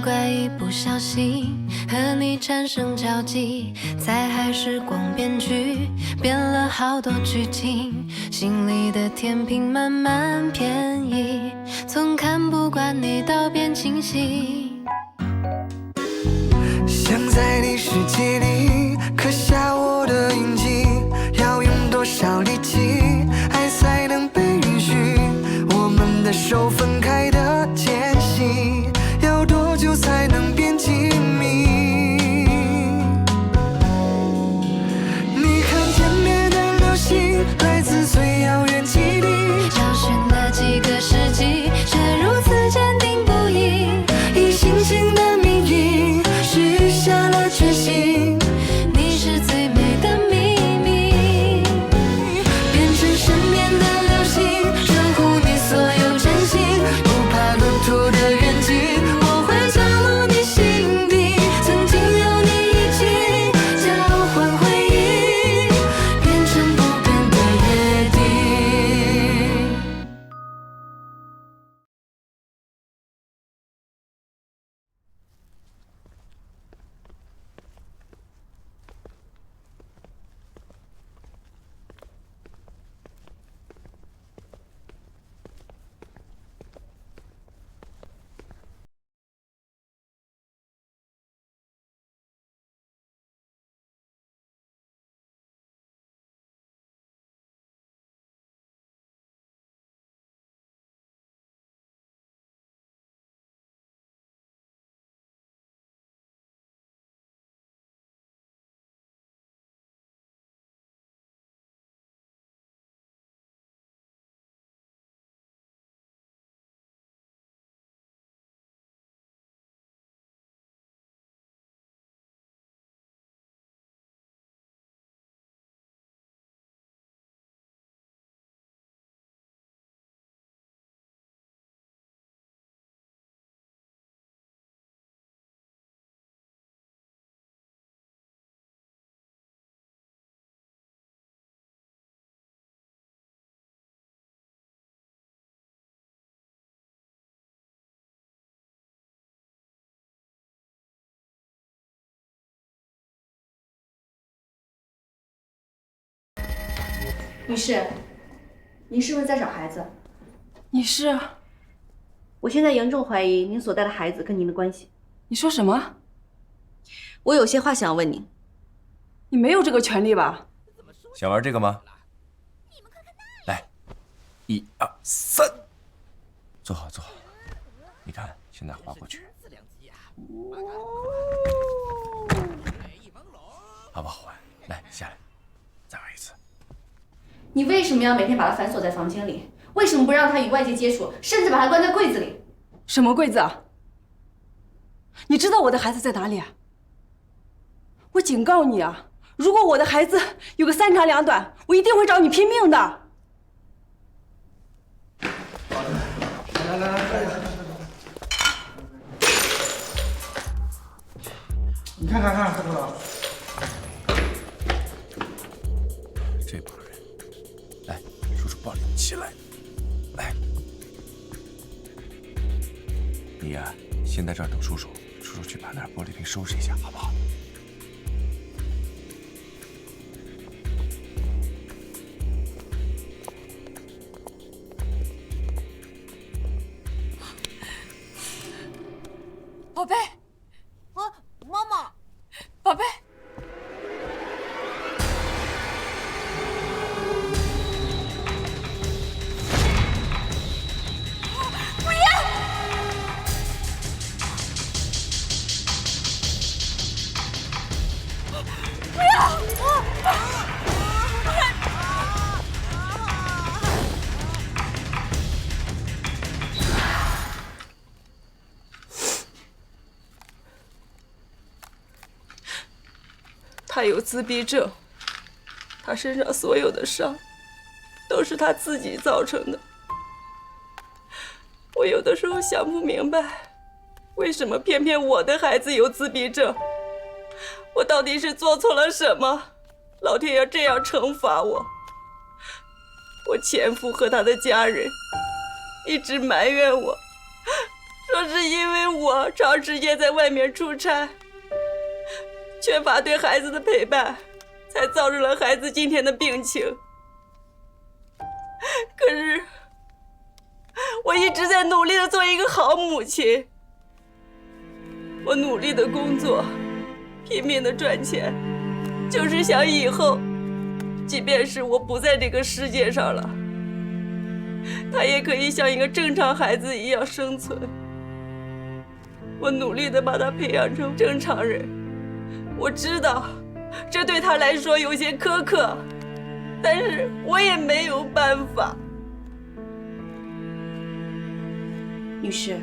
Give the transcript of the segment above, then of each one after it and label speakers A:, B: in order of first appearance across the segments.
A: 怪一不小心和你产生交集，在海时光编剧变了好多剧情，心里的天平慢慢偏移，从看不惯你到变清晰。
B: 想在你世界里刻下我的印记，要用多少力气，爱才能被允许？我们的手分开的间隙，要多久才能变亲密？你看天边的流星，来自最遥远基地，
A: 找寻了几个世纪，却如此坚定不移，
B: 以星星的名义许下了决心。
A: 你是最美的秘密，
B: 变成身边的流星，守护你所有真心，不怕路途的远近，我会降落你心底。曾经有你一起交换回忆，变成不变的约定。
C: 女士，您是不是在找孩子？
D: 你是？
C: 我现在严重怀疑您所带的孩子跟您的关系。
D: 你说什么？
C: 我有些话想要问您。
D: 你没有这个权利吧？
E: 想玩这个吗？来，1、2、3，坐好坐好。你看，现在滑过去，好不好玩？来，下来，再玩一次。
C: 你为什么要每天把他反锁在房间里？为什么不让他与外界接触，甚至把他关在柜子里？
D: 什么柜子啊？你知道我的孩子在哪里啊？我警告你啊，如果我的孩子有个3长2短，我一定会找你拼命的。
F: 来，你看，大哥，
E: 这帮人，来，叔叔抱你起来，来，你呀，先在这儿等叔叔，叔叔去把那玻璃瓶收拾一下，好不好？
D: 宝贝，
G: 妈妈，
D: 宝贝，不要！不要！他有自闭症，他身上所有的伤都是他自己造成的。我有的时候想不明白，为什么偏偏我的孩子有自闭症？我到底是做错了什么？老天要这样惩罚我？我前夫和他的家人一直埋怨我，说是因为我长时间在外面出差，缺乏对孩子的陪伴，才造成了孩子今天的病情。可是我一直在努力的做一个好母亲，我努力的工作，拼命的赚钱，就是想以后，即便是我不在这个世界上了，他也可以像一个正常孩子一样生存。我努力的把他培养成正常人，我知道这对他来说有些苛刻，但是我也没有办法。
C: 女士，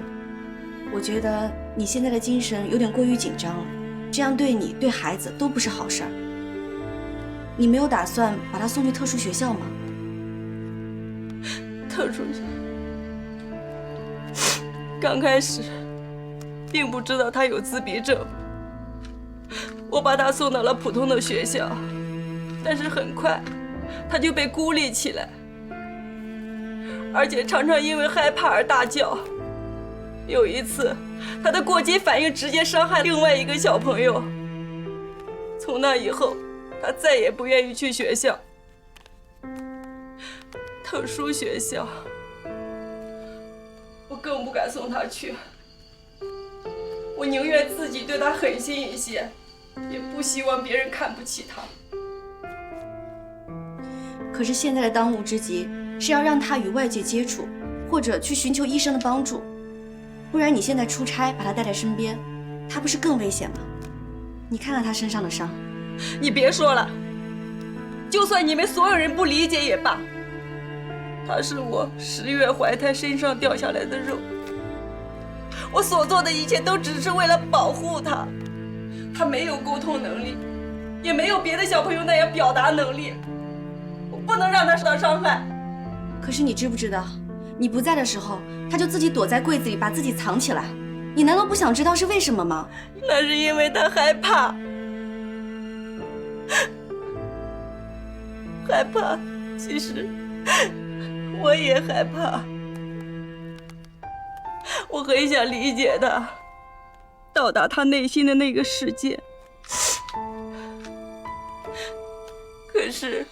C: 我觉得你现在的精神有点过于紧张了，这样对你对孩子都不是好事儿。你没有打算把他送去特殊学校吗？
D: 特殊学校，刚开始并不知道他有自闭症，我把他送到了普通的学校，但是很快他就被孤立起来，而且常常因为害怕而大叫。有一次，他的过激反应直接伤害另外一个小朋友。从那以后，他再也不愿意去学校。特殊学校，我更不敢送他去。我宁愿自己对他狠心一些，也不希望别人看不起他。
C: 可是现在的当务之急是要让他与外界接触，或者去寻求医生的帮助。不然你现在出差把他带在身边，他不是更危险吗？你看看他身上的伤。
D: 你别说了，就算你们所有人不理解也罢，他是我10月怀胎身上掉下来的肉，我所做的一切都只是为了保护他。他没有沟通能力，也没有别的小朋友那样表达能力，我不能让他受到伤害。
C: 可是你知不知道，你不在的时候，他就自己躲在柜子里把自己藏起来，你难道不想知道是为什么吗？
D: 那是因为他害怕，害怕。其实我也害怕，我很想理解他，到达他内心的那个世界。可是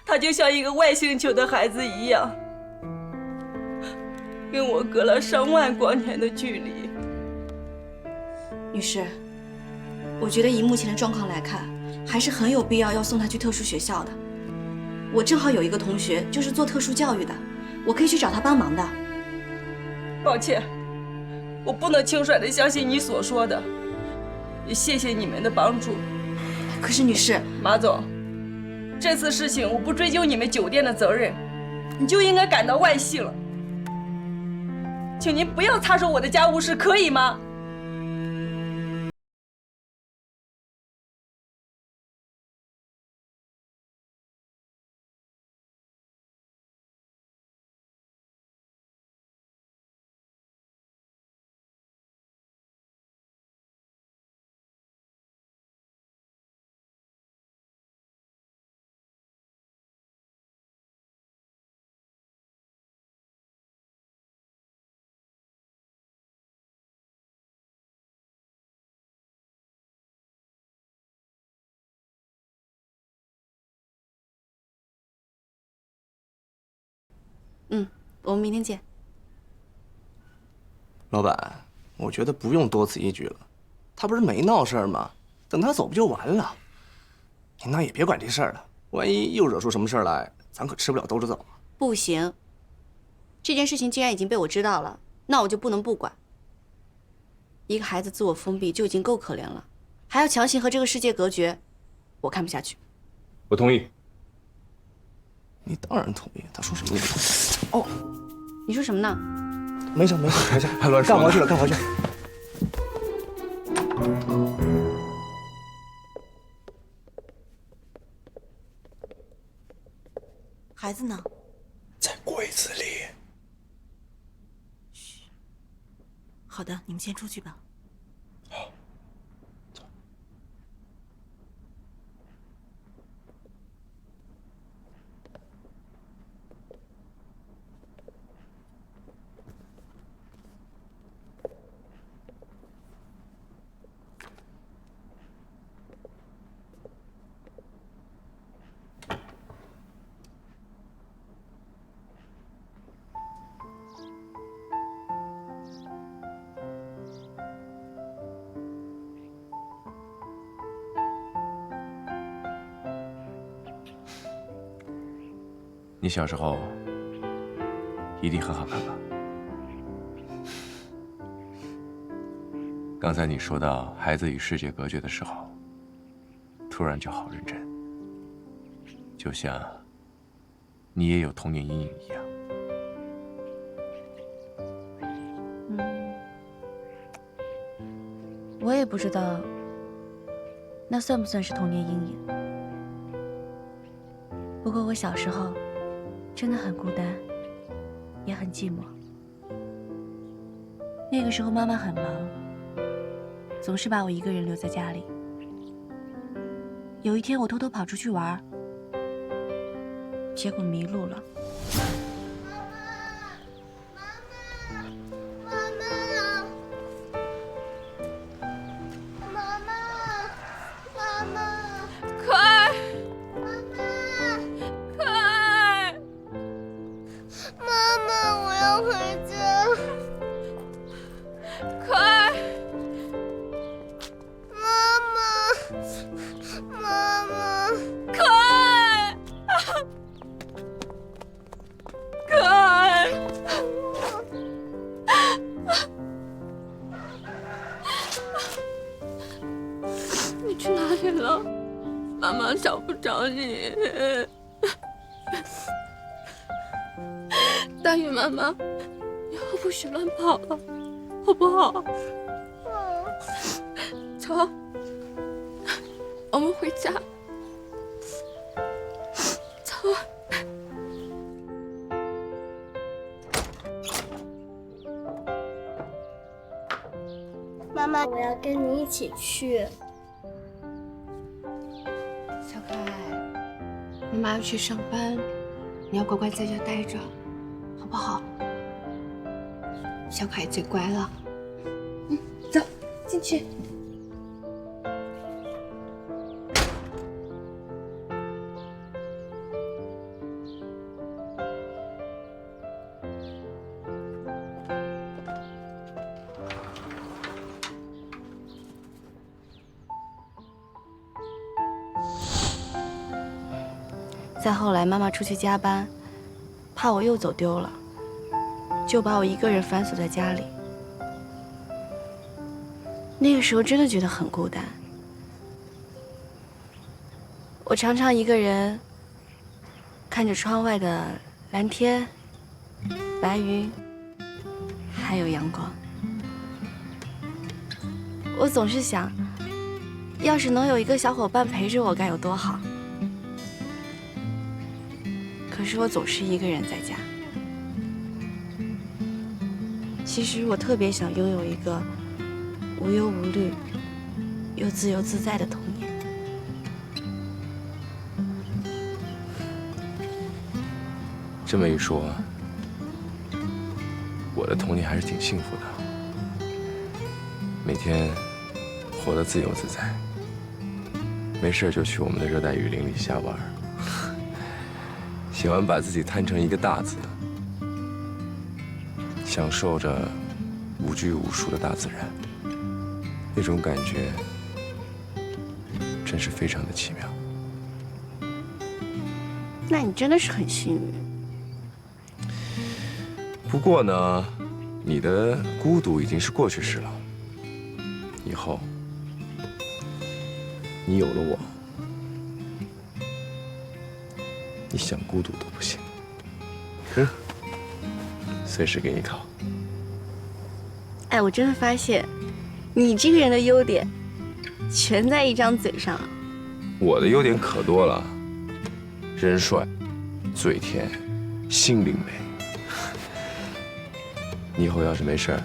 D: 他就像一个外星球的孩子一样，跟我隔了上万光年的距离。
C: 女士，我觉得以目前的状况来看，还是很有必要送他去特殊学校的。我正好有一个同学就是做特殊教育的，我可以去找他帮忙的。
D: 抱歉，我不能轻率地相信你所说的，也谢谢你们的帮助。
C: 可是女士，
D: 马总，这次事情我不追究你们酒店的责任，你就应该感到万幸了。请您不要插手我的家务事，可以吗？
C: 我们明天见。
H: 老板，我觉得不用多此一举了，他不是没闹事儿吗？等他走不就完了？您那也别管这事儿了，万一又惹出什么事儿来，咱可吃不了兜着走。
C: 不行，这件事情既然已经被我知道了，那我就不能不管。一个孩子自我封闭就已经够可怜了，还要强行和这个世界隔绝，我看不下去。
E: 我同意。
H: 你当然同意，他说什么你不同意？哦，
C: 你说什么呢？
H: 没事没事没事，
E: 还乱说呢
H: 干活去了干活去。
G: 孩子呢？
F: 在柜子里。
G: 好的，你们先出去吧。
E: 你小时候一定很好看吧？刚才你说到孩子与世界隔绝的时候，突然就好认真，就像你也有童年阴影一样。
I: 我也不知道，那算不算是童年阴影？不过我小时候真的很孤单，也很寂寞。那个时候妈妈很忙，总是把我一个人留在家里。有一天我偷偷跑出去玩，结果迷路了。
D: 你去哪里了？妈妈找不着你。大雨妈妈，以后不许乱跑了，好不好？走，我们回家。走。
J: 妈妈，我要跟你一起去。
D: 小可爱，妈妈要去上班，你要乖乖在家待着，好不好？小可爱最乖了。走，进去。
I: 再后来，妈妈出去加班，怕我又走丢了，就把我一个人反锁在家里。那个时候真的觉得很孤单，我常常一个人看着窗外的蓝天、白云，还有阳光。我总是想，要是能有一个小伙伴陪着我，该有多好。可是我总是一个人在家。其实我特别想拥有一个无忧无虑又自由自在的童年。
E: 这么一说，我的童年还是挺幸福的，每天活得自由自在，没事就去我们的热带雨林里瞎玩。喜欢把自己摊成一个大字，享受着无拘无束的大自然，那种感觉真是非常的奇妙。
I: 那你真的是很幸运。
E: 不过呢，你的孤独已经是过去式了，以后你有了我，你想孤独都不行。随时给你烤。
I: 哎，我真的发现，你这个人的优点，全在一张嘴上。
E: 我的优点可多了，人帅，嘴甜，心灵美。你以后要是没事儿，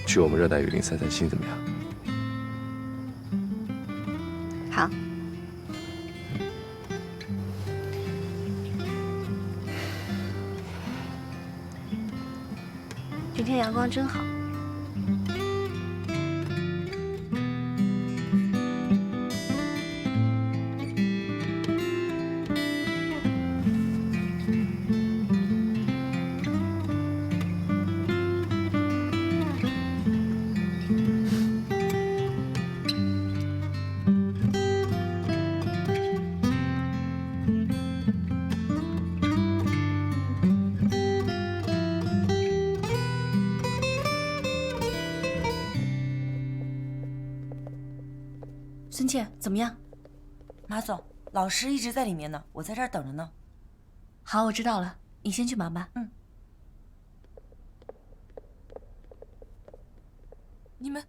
E: 去我们热带雨林散散心怎么样？
I: 好。今天阳光真好。
K: 孙茜，怎么样？马总，老师一直在里面呢，我在这儿等着呢。
I: 好，我知道了，你先去忙吧。
K: 嗯。你们，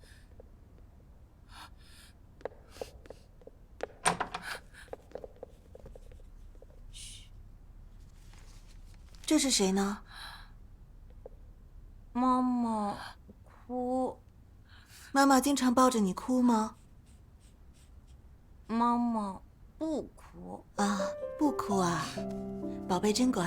G: 这是谁呢？
K: 妈妈哭。
G: 妈妈经常抱着你哭吗？
K: 妈妈不哭
G: 啊，不哭啊，宝贝真乖。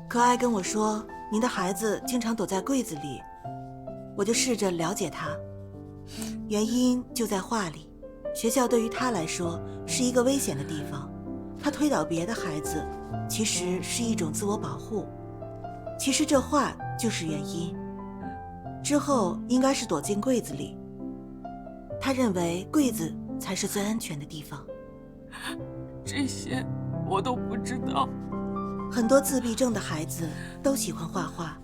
G: 可爱跟我说，您的孩子经常躲在柜子里，我就试着了解他，原因就在画里。学校对于他来说是一个危险的地方，他推倒别的孩子，其实是一种自我保护。其实这画就是原因。之后应该是躲进柜子里，他认为柜子才是最安全的地方。
K: 这些我都不知道。
G: 很多自闭症的孩子都喜欢画画，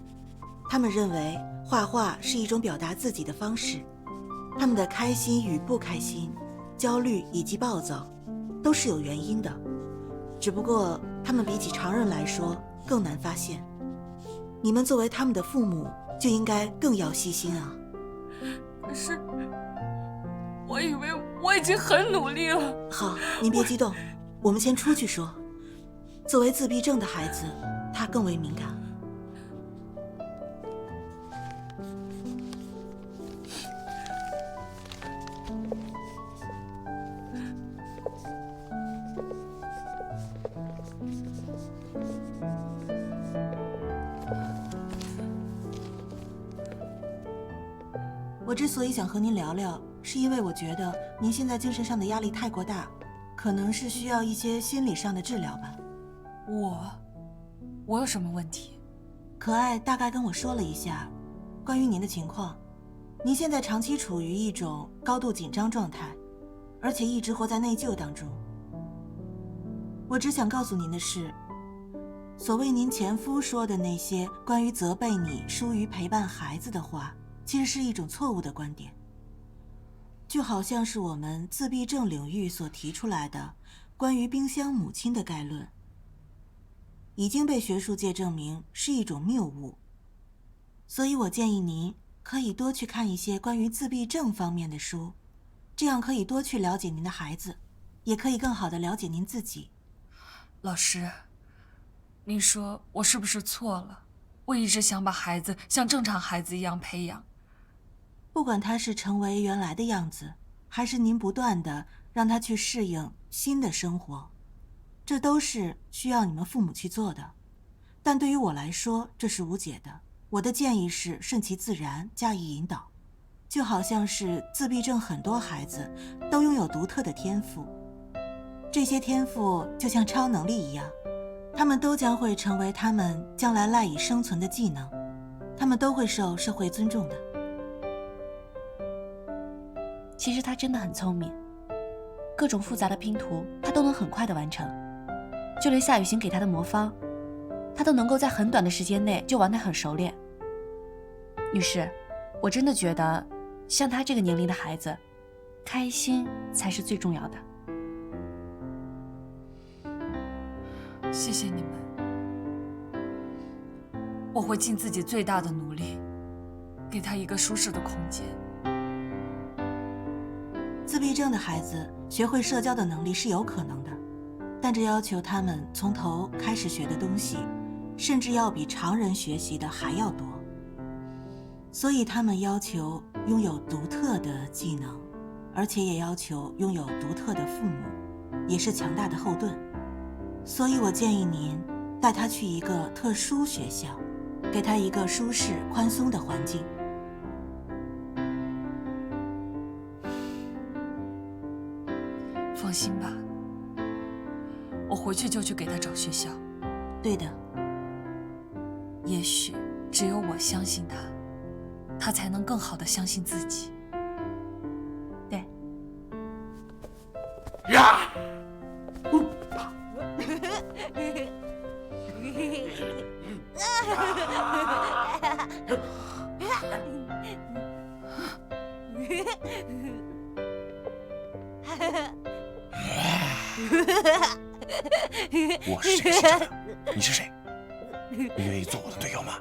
G: 他们认为画画是一种表达自己的方式。他们的开心与不开心、焦虑以及暴躁，都是有原因的，只不过他们比起常人来说更难发现。你们作为他们的父母，就应该更要细心啊。
K: 可是，我以为我已经很努力了。
G: 好，您别激动，我们先出去说。作为自闭症的孩子，他更为敏感。我之所以想和您聊聊，是因为我觉得您现在精神上的压力太过大，可能是需要一些心理上的治疗吧。
K: 我有什么问题？
G: 可爱大概跟我说了一下关于您的情况。您现在长期处于一种高度紧张状态，而且一直活在内疚当中。我只想告诉您的是，所谓您前夫说的那些关于责备你疏于陪伴孩子的话，其实是一种错误的观点。就好像是我们自闭症领域所提出来的关于冰箱母亲的概论，已经被学术界证明是一种谬误。所以我建议您可以多去看一些关于自闭症方面的书，这样可以多去了解您的孩子，也可以更好地了解您自己。
K: 老师，您说我是不是错了？我一直想把孩子像正常孩子一样培养。
G: 不管他是成为原来的样子，还是您不断地让他去适应新的生活，这都是需要你们父母去做的。但对于我来说，这是无解的。我的建议是顺其自然，加以引导。就好像是自闭症很多孩子都拥有独特的天赋，这些天赋就像超能力一样，他们都将会成为他们将来赖以生存的技能，他们都会受社会尊重的。
I: 其实他真的很聪明，各种复杂的拼图他都能很快地完成，就连夏雨欣给他的魔方，他都能够在很短的时间内就玩得很熟练。女士，我真的觉得像他这个年龄的孩子，开心才是最重要的。
K: 谢谢你们，我会尽自己最大的努力，给他一个舒适的空间。
G: 自闭症的孩子学会社交的能力是有可能的，但这要求他们从头开始学的东西，甚至要比常人学习的还要多。所以他们要求拥有独特的技能，而且也要求拥有独特的父母，也是强大的后盾。所以我建议您带他去一个特殊学校，给他一个舒适宽松的环境。
K: 放心吧，我回去就去给他找学校。
G: 对的，
K: 也许只有我相信他，他才能更好地相信自己。
I: 对。
F: 呀！是这样？你是谁？你愿意做我的队友吗？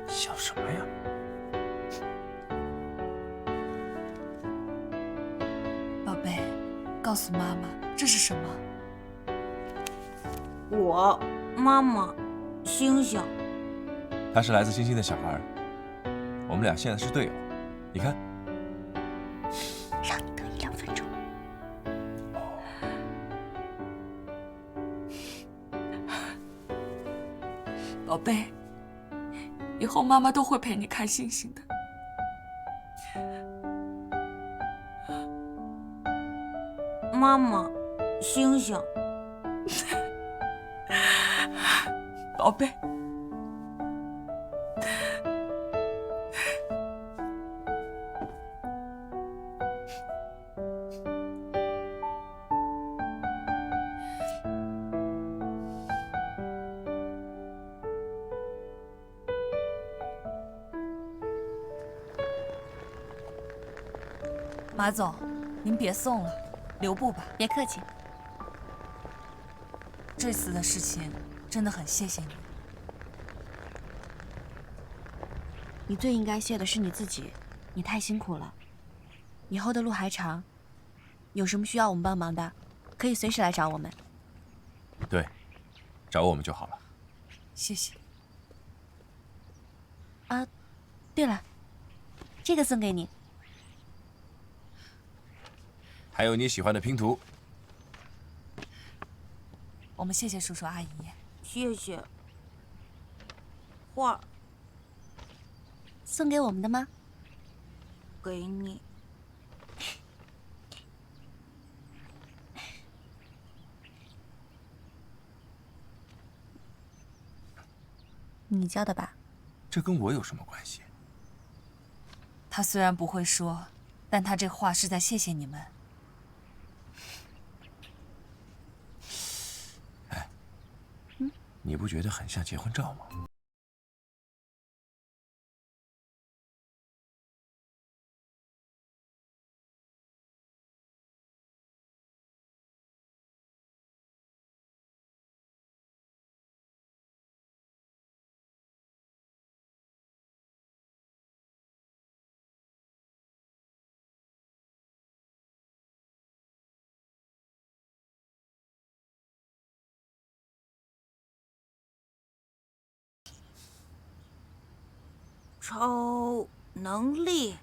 F: 笑什么呀？
K: 宝贝，告诉妈妈这是什么？
L: 我妈妈，星星。
E: 他是来自星星的小孩，我们俩现在是队友。你看，
I: 让你等1-2分钟。
K: 宝贝，以后妈妈都会陪你看星星的。
L: 妈妈，星星。
K: 宝贝。马总，您别送了，留步吧。
I: 别客气。
K: 这次的事情真的很谢谢你。
I: 你最应该谢的是你自己，你太辛苦了。以后的路还长，有什么需要我们帮忙的，可以随时来找我们。
E: 对，找我们就好了。
K: 谢谢。
I: 啊，对了，这个送给你。
E: 还有你喜欢的拼图。
K: 我们谢谢叔叔阿姨。
L: 谢谢。画
I: 送给我们的吗？
L: 给你。
I: 你教的吧？
E: 这跟我有什么关系？
K: 他虽然不会说，但他这话是在谢谢你们。
E: 哎，你不觉得很像结婚照吗？
L: 超能力。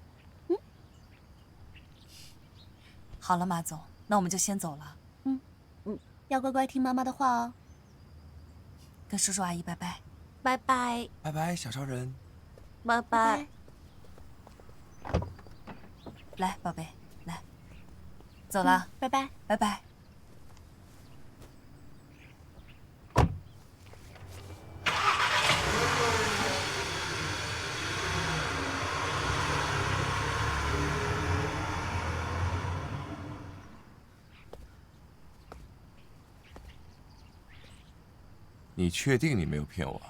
K: 好了，马总，那我们就先走了。
I: 要乖乖听妈妈的话哦。
K: 跟叔叔阿姨拜拜。
L: 拜拜。
E: 拜拜，小超人。
L: 拜拜。
K: 来，宝贝，来，走了，
I: 拜拜，
K: 拜拜。
E: 你确定你没有骗我？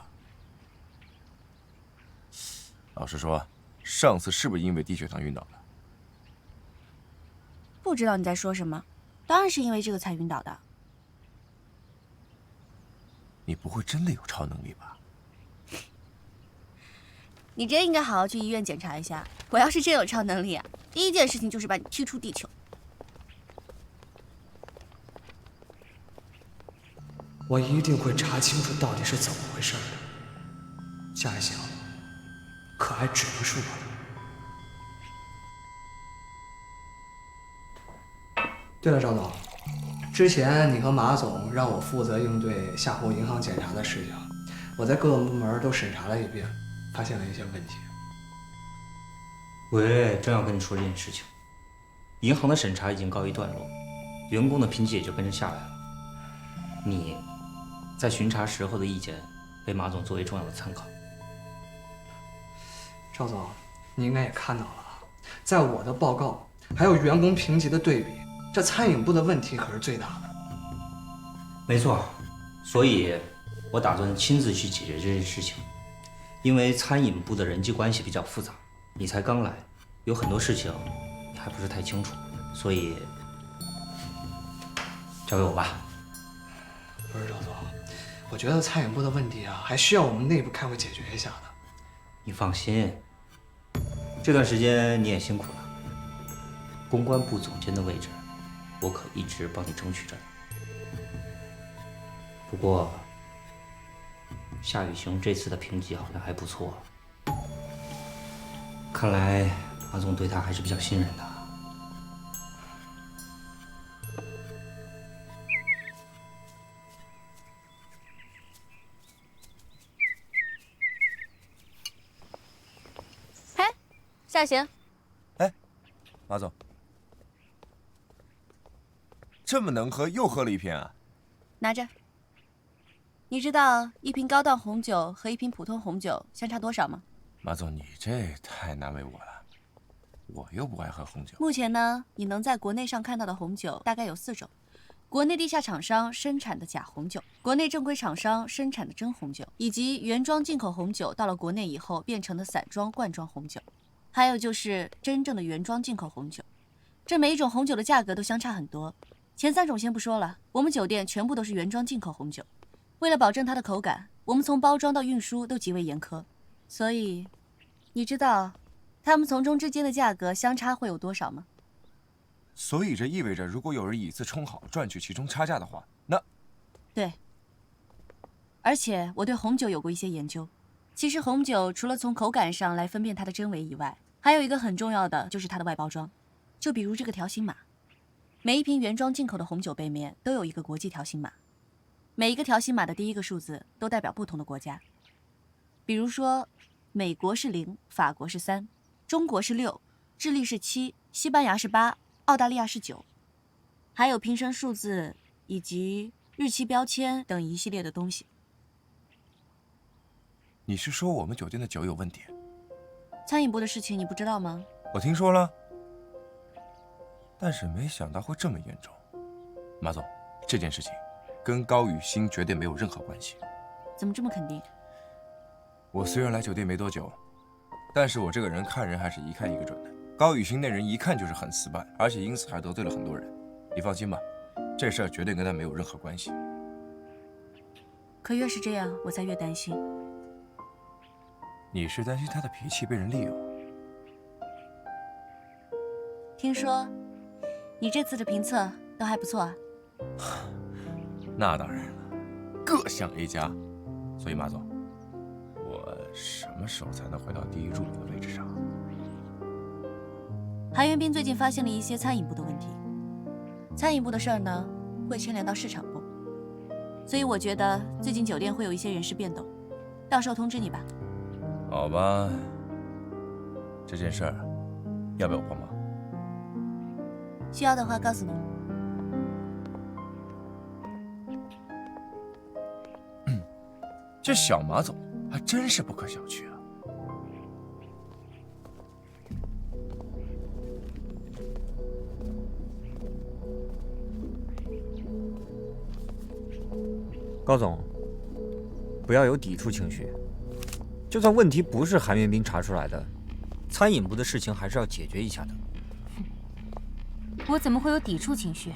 E: 老实说，上次是不是因为低血糖晕倒的？
I: 不知道你在说什么，当然是因为这个才晕倒的。
E: 你不会真的有超能力吧？
I: 你真应该好好去医院检查一下。我要是真有超能力啊，第一件事情就是把你踢出地球。
H: 我一定会查清楚到底是怎么回事的。夏一翔，可爱只能是我的。对了，赵总，之前你和马总让我负责应对夏侯银行检查的事情，我在各个部门都审查了一遍，发现了一些问题。
M: 我也正要跟你说这件事情。银行的审查已经告一段落，员工的评级也就跟着下来了。你在巡查时候的意见被马总作为重要的参考。
H: 赵总，你应该也看到了，在我的报告还有员工评级的对比，这餐饮部的问题可是最大的。
M: 没错，所以我打算亲自去解决这件事情。因为餐饮部的人际关系比较复杂，你才刚来，有很多事情你还不是太清楚，所以交给我吧。
H: 不是周总，我觉得餐饮部的问题啊，还需要我们内部开会解决一下的。
M: 你放心，这段时间你也辛苦了。公关部总监的位置，我可一直帮你争取着呢。不过，夏雨雄这次的评级好像还不错，看来马总对他还是比较信任的。
I: 嘿，夏雨行，
E: 马总，这么能喝，又喝了一瓶啊？
I: 拿着。你知道一瓶高档红酒和一瓶普通红酒相差多少吗？
E: 马总，你这太难为我了，我又不爱喝红酒。
I: 目前呢，你能在国内上看到的红酒大概有4种：国内地下厂商生产的假红酒，国内正规厂商生产的真红酒，以及原装进口红酒到了国内以后变成的散装、罐装红酒，还有就是真正的原装进口红酒。这每一种红酒的价格都相差很多。前3种先不说了，我们酒店全部都是原装进口红酒。为了保证它的口感，我们从包装到运输都极为严苛，所以，你知道，它们从中之间的价格相差会有多少吗？
E: 所以这意味着，如果有人以次充好，赚取其中差价的话，那……
I: 对。而且我对红酒有过一些研究。其实红酒除了从口感上来分辨它的真伪以外，还有一个很重要的就是它的外包装。就比如这个条形码，每一瓶原装进口的红酒背面都有一个国际条形码。每一个条形码的第一个数字都代表不同的国家，比如说，美国是0，法国是3，中国是6，智利是7，西班牙是8，澳大利亚是9，还有瓶身数字以及日期标签等一系列的东西。
E: 你是说我们酒店的酒有问题？
I: 餐饮部的事情你不知道吗？
E: 我听说了，但是没想到会这么严重。马总，这件事情跟高雨欣绝对没有任何关系。
I: 怎么这么肯定？
E: 我虽然来酒店没多久，但是我这个人看人还是一看一个准的。高雨欣那人一看就是很死板，而且因此还得罪了很多人。你放心吧，这事儿绝对跟他没有任何关系。
I: 可越是这样，我才越担心。
E: 你是担心他的脾气被人利用？
I: 听说你这次的评测都还不错啊。
E: 那当然了，各项 A+。所以马总，我什么时候才能回到第一助理的位置上？
I: 韩元斌最近发现了一些餐饮部的问题，餐饮部的事儿呢，会牵连到市场部，所以我觉得最近酒店会有一些人事变动，到时候通知你吧。
E: 好吧，这件事儿要不要我帮忙？
I: 需要的话告诉你。
E: 这小马总还真是不可小觑啊！
N: 高总，不要有抵触情绪。就算问题不是韩元斌查出来的，餐饮部的事情还是要解决一下的。
O: 我怎么会有抵触情绪？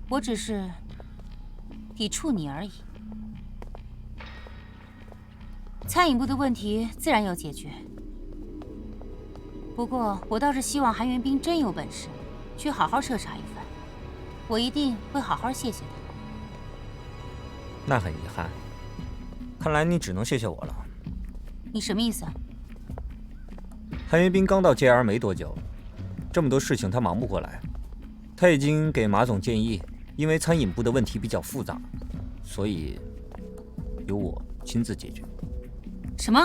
O: 我只是抵触你而已。餐饮部的问题自然要解决，不过我倒是希望韩元斌真有本事，去好好彻查一番。我一定会好好谢谢他。
N: 那很遗憾，看来你只能谢谢我了。
O: 你什么意思啊？
N: 韩元斌刚到 JR 没多久，这么多事情他忙不过来。他已经给马总建议，因为餐饮部的问题比较复杂，所以由我亲自解决。
O: 什么？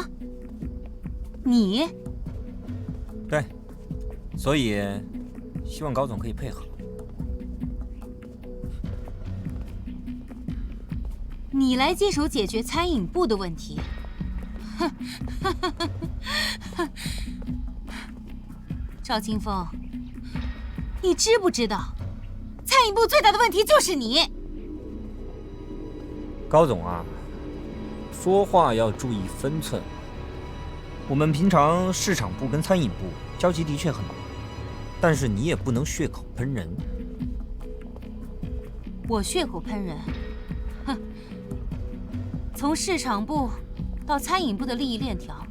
O: 你？
N: 对，所以希望高总可以配合。
O: 你来接手解决餐饮部的问题？哼！赵清风，你知不知道，餐饮部最大的问题就是你？
N: 高总啊，说话要注意分寸，我们平常市场部跟餐饮部交集的确很多，但是你也不能血口喷人。
O: 我血口喷人？哼！从市场部到餐饮部的利益链条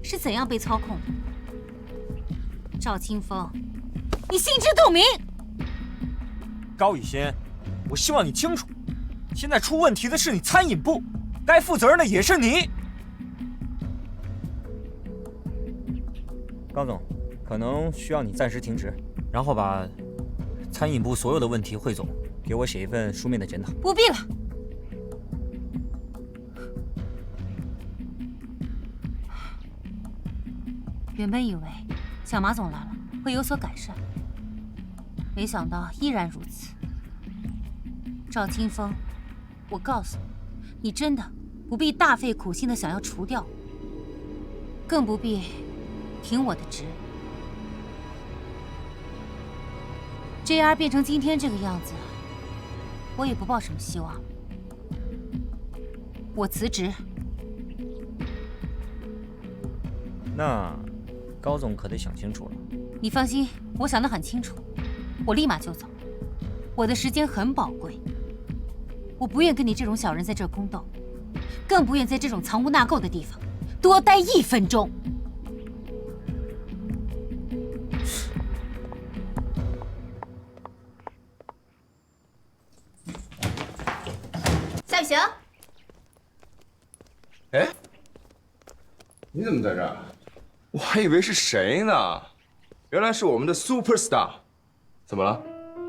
O: 是怎样被操控的？赵清风，你心知肚明。
N: 高雨欣，我希望你清楚，现在出问题的是你餐饮部，该负责任的也是你。高总，可能需要你暂时停职，然后把餐饮部所有的问题汇总，给我写一份书面的检讨。
O: 不必了。原本以为小马总来了会有所改善，没想到依然如此。赵清风，我告诉你，你真的不必大费苦心的想要除掉我，更不必停我的职。JR 变成今天这个样子，我也不抱什么希望。我辞职。
N: 那高总可得想清楚了。
O: 你放心，我想得很清楚，我立马就走。我的时间很宝贵，我不愿跟你这种小人在这儿宫斗，更不愿在这种藏污纳垢的地方多待1分钟。
C: 夏雨晴，
E: 哎，你怎么在这儿？我还以为是谁呢，原来是我们的 super star。怎么了？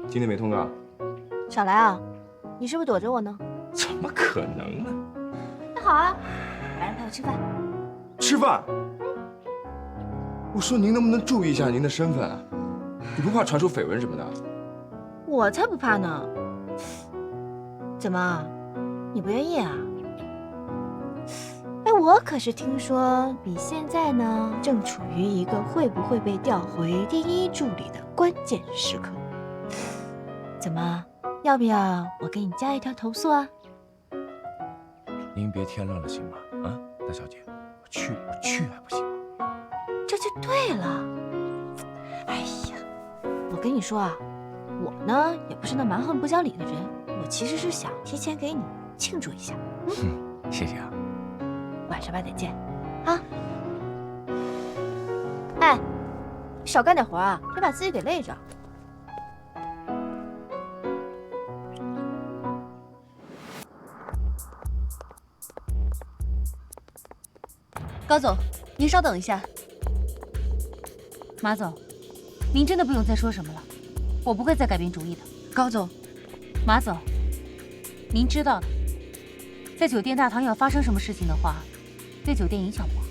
E: 今天没通告？
P: 少来啊！你是不是躲着我呢？
E: 怎么可能呢？
P: 那好啊，晚上陪我吃饭。
E: 吃饭？我说您能不能注意一下您的身份？你不怕传出绯闻什么的？
P: 我才不怕呢！怎么，你不愿意啊？哎，我可是听说你现在呢，正处于一个会不会被调回第1助理的关键时刻。怎么，要不要我给你加一条投诉啊？
E: 您别添乱了行吗？啊，大小姐，我去还不行吗？
P: 这就对了。哎呀，我跟你说啊，我呢也不是那蛮横不讲理的人，我其实是想提前给你庆祝一下。
E: 谢谢啊。
P: 晚上8点见，啊！哎，少干点活啊，别把自己给累着。
O: 高总，您稍等一下。马总，您真的不用再说什么了，我不会再改变主意的。
P: 高总，
O: 马总，您知道的，在酒店大堂要发生什么事情的话，对酒店影响不好。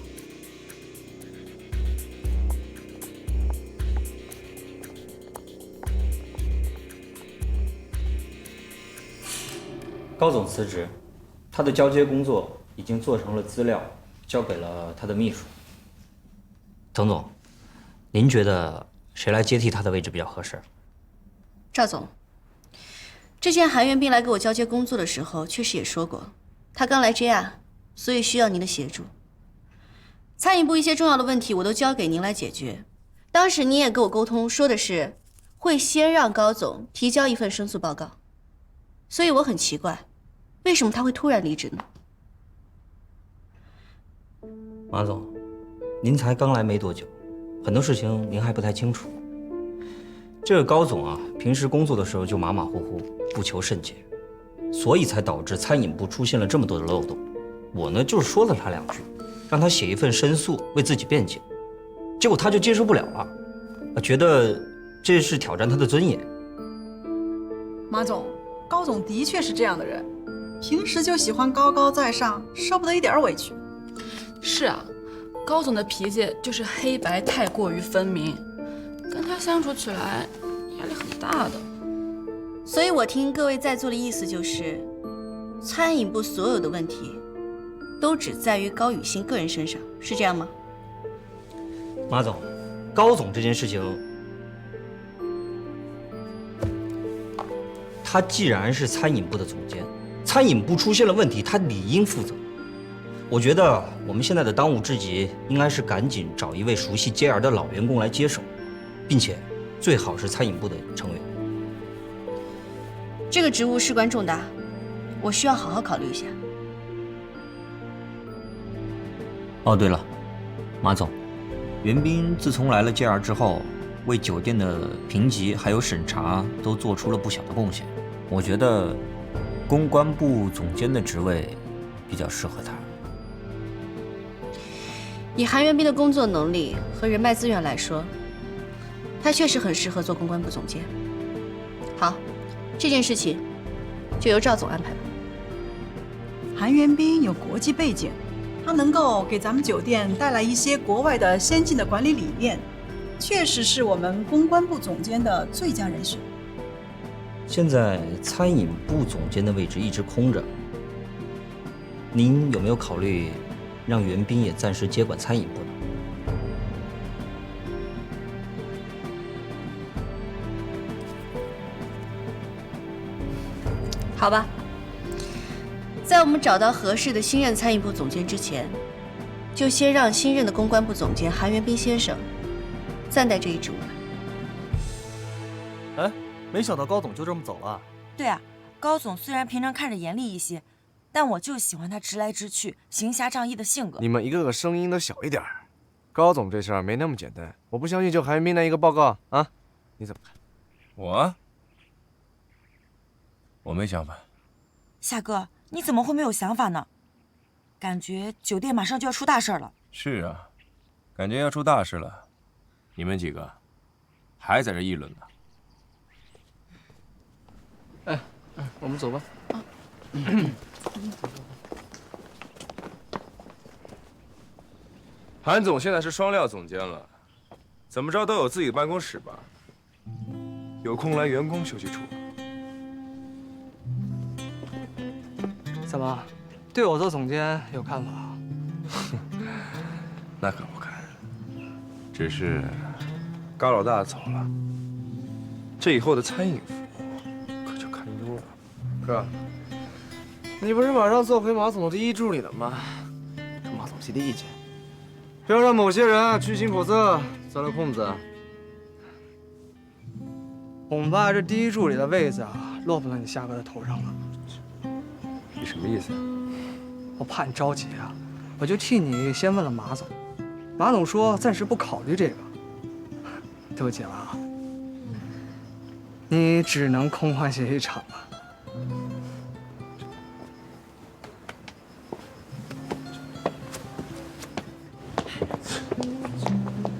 M: 高总辞职，他的交接工作已经做成了资料，交给了他的秘书。滕总，您觉得谁来接替他的位置比较合适？
C: 赵总，之前韩元斌来给我交接工作的时候，确实也说过，他刚来 JR， 所以需要您的协助。餐饮部一些重要的问题我都交给您来解决。当时您也跟我沟通，说的是会先让高总提交一份申诉报告，所以我很奇怪，为什么他会突然离职呢？
M: 马总，您才刚来没多久，很多事情您还不太清楚。这个高总啊，平时工作的时候就马马虎虎，不求甚解，所以才导致餐饮部出现了这么多的漏洞。我呢，就是说了他2句，让他写一份申诉，为自己辩解，结果他就接受不了了，觉得这是挑战他的尊严。
Q: 马总，高总的确是这样的人，平时就喜欢高高在上，受不得一点委屈。
K: 是啊，高总的脾气就是黑白太过于分明，跟他相处起来压力很大的。
C: 所以我听各位在座的意思就是，餐饮部所有的问题都只在于高雨欣个人身上，是这样吗？
M: 马总，高总这件事情，他既然是餐饮部的总监，餐饮部出现了问题，他理应负责。我觉得我们现在的当务之急应该是赶紧找一位熟悉 JR 的老员工来接手，并且最好是餐饮部的成员。
C: 这个职务事关重大，我需要好好考虑一下。
N: 哦，对了，马总，袁斌自从来了 JR 之后，为酒店的评级还有审查都做出了不小的贡献。我觉得公关部总监的职位比较适合他。
C: 以韩元斌的工作能力和人脉资源来说，他确实很适合做公关部总监。好，这件事情就由赵总安排吧。
Q: 韩元斌有国际背景，他能够给咱们酒店带来一些国外的先进的管理理念，确实是我们公关部总监的最佳人选。
M: 现在餐饮部总监的位置一直空着，您有没有考虑让袁斌也暂时接管餐饮部呢？
C: 好吧，在我们找到合适的新任餐饮部总监之前，就先让新任的公关部总监韩元斌先生暂代这一职务吧。
R: 哎，没想到高总就这么走了。
G: 对啊，高总虽然平常看着严厉一些，但我就喜欢他直来直去、行侠仗义的性格。
H: 你们一个个声音都小一点。高总这事儿没那么简单，我不相信就韩元斌那一个报告啊，你怎么看？
E: 我没想法。
G: 夏哥，你怎么会没有想法呢？感觉酒店马上就要出大事了。
E: 是啊，感觉要出大事了。你们几个还在这议论呢。
H: 我们走吧。韩总现在是双料总监了，怎么着都有自己的办公室吧？有空来员工休息处。
R: 怎么，对我做总监有看法？
H: 那可不敢，只是高老大走了，这以后的餐饮服务可就堪忧了。哥，你不是马上做回马总的第一助理了吗？跟马总提提意见，不要让某些人居心叵测，钻了空子。
R: 恐怕这第一助理的位子啊，落不到你夏哥的头上了。
H: 你什么意思？
R: 我怕你着急啊，我就替你先问了马总。马总说暂时不考虑这个。对不起了啊，你只能空欢喜一场了。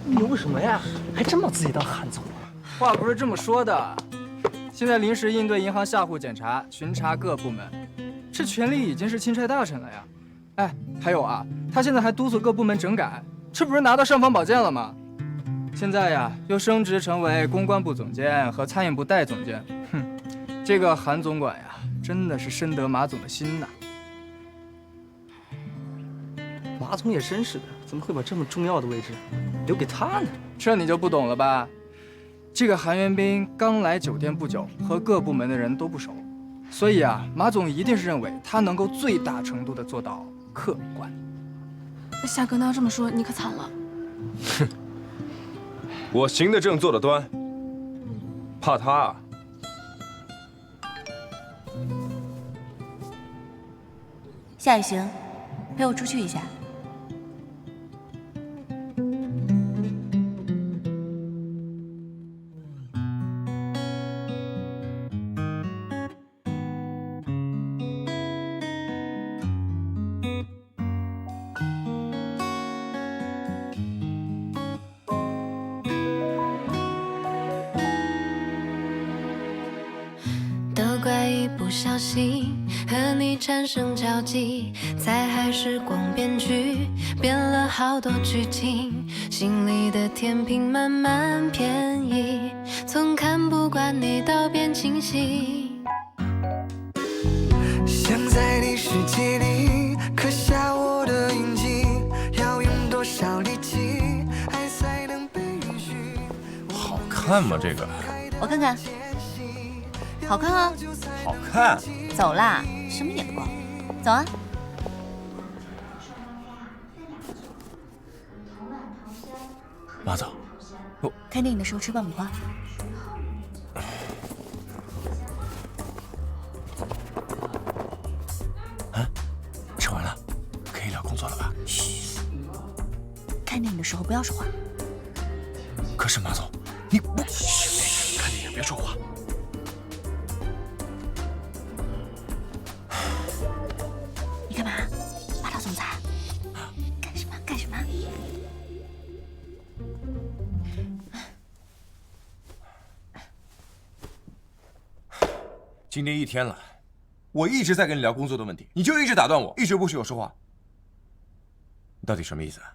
S: 牛什么呀？还真把自己当韩总啊？
R: 话不是这么说的，现在临时应对银行下户检查，巡查各部门，这权力已经是钦差大臣了呀。哎，还有啊，他现在还督促各部门整改，这不是拿到尚方宝剑了吗？现在呀，又升职成为公关部总监和餐饮部代总监。哼，这个韩总管呀，真的是深得马总的心呐。
S: 马总也真是的，怎么会把这么重要的位置留给他呢？
R: 这你就不懂了吧？这个韩元斌刚来酒店不久，和各部门的人都不熟，所以啊，马总一定是认为他能够最大程度的做到客观。
K: 夏哥，那要这么说，你可惨了。
H: 哼，我行得正，坐得端，怕他啊？
I: 夏雨行，陪我出去一下。
A: 都怪一不小心和你产生交集，在海时光编剧，编了好多剧情，心里的天平慢慢偏移，从看不惯你到变清晰。
B: 想在你世界里刻下我的印记，要用多少力气，爱才能被允许？
E: 好看吗？这个？
I: 我看看。好看啊！
E: 好看。
I: 走啦，什么眼光？走啊！
E: 马总，
I: 看电影的时候吃爆米花。
E: 啊，吃完了，可以聊工作了吧？
I: 嘘，看电影的时候不要说话。
E: 可是马总，你不……看电影别说话。
I: 你干嘛？霸道总裁？干什么？干什么？
E: 今天一天了，我一直在跟你聊工作的问题，你就一直打断我，一直不许我说话。你到底什么意思啊？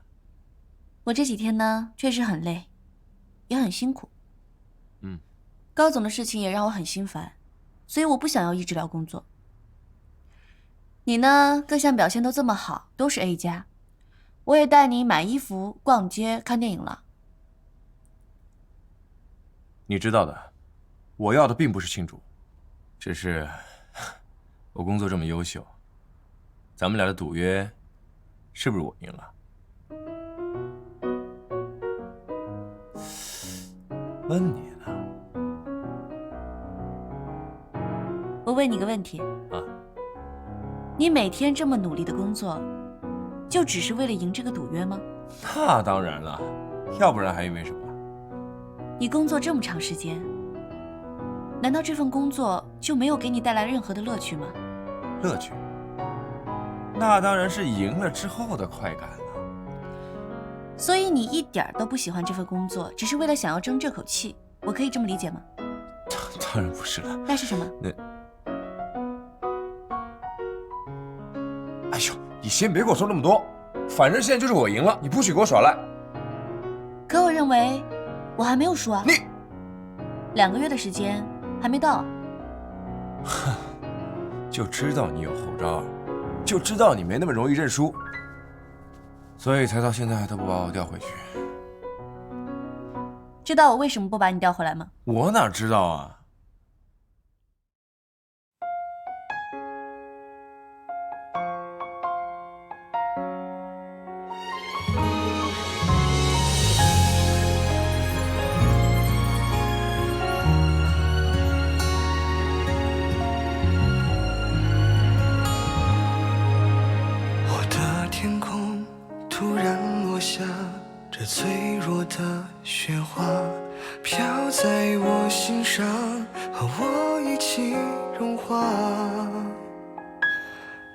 I: 我这几天呢，确实很累，也很辛苦。
E: 嗯，
I: 高总的事情也让我很心烦，所以我不想要一直聊工作。你呢，各项表现都这么好，都是 A 加，我也带你买衣服、逛街、看电影了。
E: 你知道的，我要的并不是庆祝，只是我工作这么优秀，咱们俩的赌约是不是我赢了？问你呢？
I: 我问你个问题
E: 啊，
I: 你每天这么努力的工作，就只是为了赢这个赌约吗？
E: 那当然了，要不然还以为什么？
I: 你工作这么长时间，难道这份工作就没有给你带来任何的乐趣吗？
E: 乐趣？那当然是赢了之后的快感了。
I: 所以你一点都不喜欢这份工作，只是为了想要争这口气，我可以这么理解吗？
E: 当然不是了。
I: 那是什么？
E: 哎呦，你先别给我说那么多，反正现在就是我赢了，你不许给我耍赖。
I: 可我认为我还没有输啊。
E: 你
I: 2个月的时间还没到。
E: 哼，就知道你有后招，就知道你没那么容易认输，所以才到现在都不把我调回去。
I: 知道我为什么不把你调回来吗？
E: 我哪知道啊。
B: 天空突然落下这脆弱的雪花，飘在我心上，和我一起融化。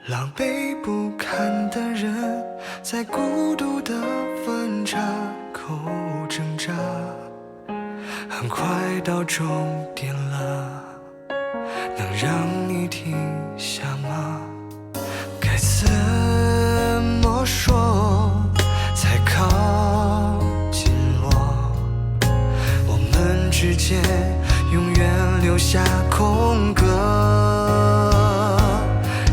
B: 狼狈不堪的人，在孤独的分岔口挣扎，很快到终点了，能让你停下吗？该怎么说才靠近我？我们之间永远留下空格。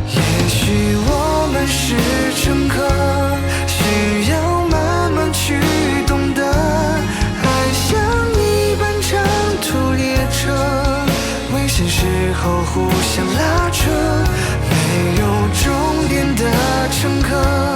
B: 也许我们是乘客，需要慢慢去懂得。爱像一班长途列车，危险时候互相拉扯。没有终点的乘客。